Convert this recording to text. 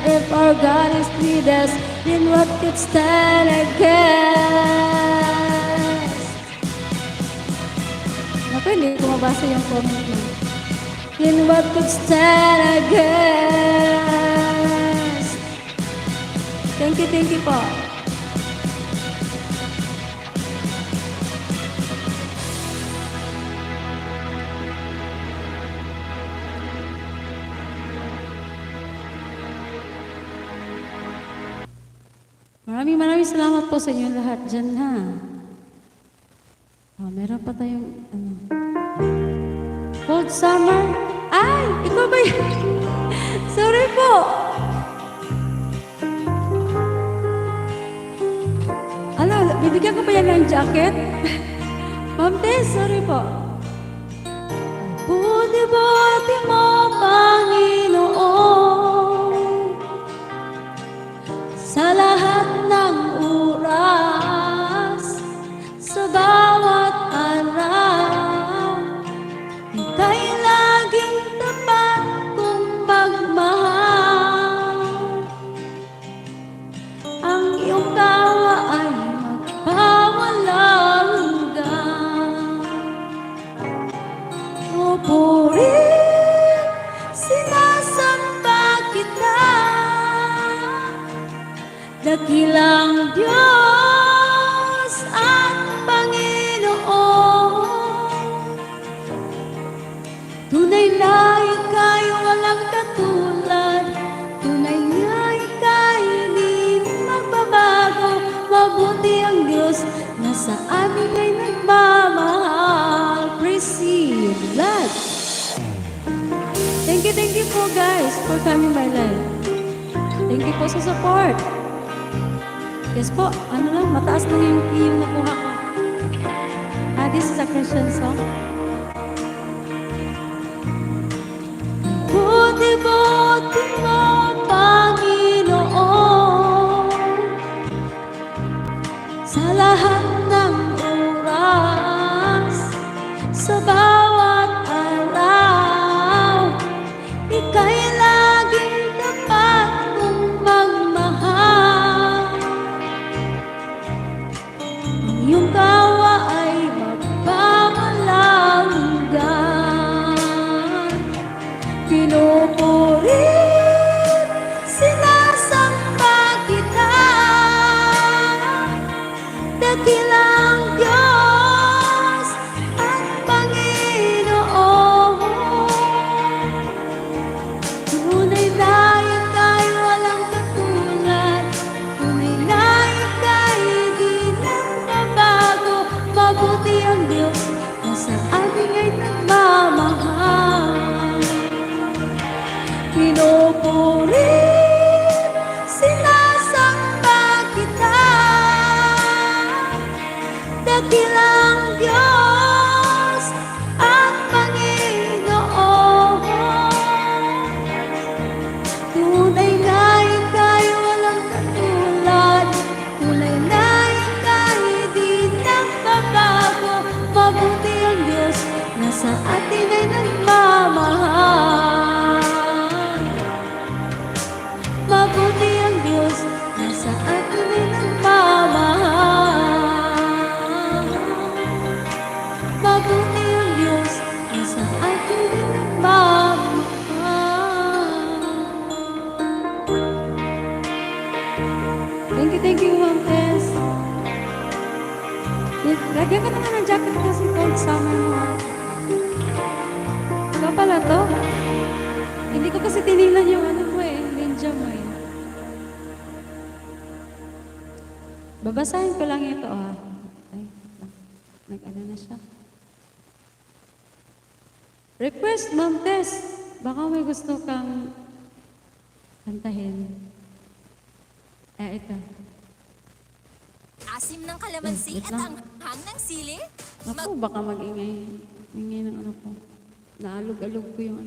And if our God is with us, then what could stand against? Naku, hindi ko mabasa yung comment mo. Then what could stand against? Thank you po. Maraming salamat po sa inyo lahat dyan, ha. Meron pa tayong, Cold Summer. Ay, ikaw ba yun? Sorry po. Bibigyan ko pa yan ng jacket? Ma'am Tess, sorry po. Buti-buti mo, Panginoon, sa lahat ng oras, sa bawat araw, ika'y laging tapat kong pagmahal. Ang iyong tawa ay magpawalang hanggan. Pupurin, sinasamba kita, dakilang Diyos at Panginoon. Tunay na ika'y walang katulad, tunay na ika'y di magbabago. Mabuti ang Diyos na sa amin ay nagmamahal. Praise God. Thank you po guys for coming by live. Thank you po sa support. Yes po, mataas lang yung nakuha ko. This is a Christian song. Buti-buti mo, Panginoon, sa lahat ng oras, sa bawat araw, ika'y laging tapat kong magmahal. Ang iyong tawa ay magpawalang hanggan. Pinupurit, sinasamba kita, dakilang Diyos at Panginoon. Tunay na ika'y walang katulad, tunay na ika'y di nagbabago. Mabuti ang Diyos na sa amin ay nagmamahal. Pinupurit, sinasamba kita, dakilang Diyos at Panginoon. Tunay na ika'y walang katulad, tunay na ika'y di nagbabago. Mabuti ang Diyos na sa atin ay nagmamahal. Mabuti ang Diyos na sa atin ay nagmamahal. Mabuti ang Diyos na sa atin ay nagmamahal. Thank you, Ma'am Tess. Lagyan ka naman ng jacket kasi cold summer mo. Ikaw pala to? Hindi ko kasi tinignan yung ninja mo eh. Babasahin ko lang ito, Ay, na siya. Request, Ma'am Tess. Baka may gusto kang kantahin. Ito. Asim ng kalamansi at ang hang ng sili? Naku, baka mag-ingay. Ingay ng ko. Naalog-alog ko yung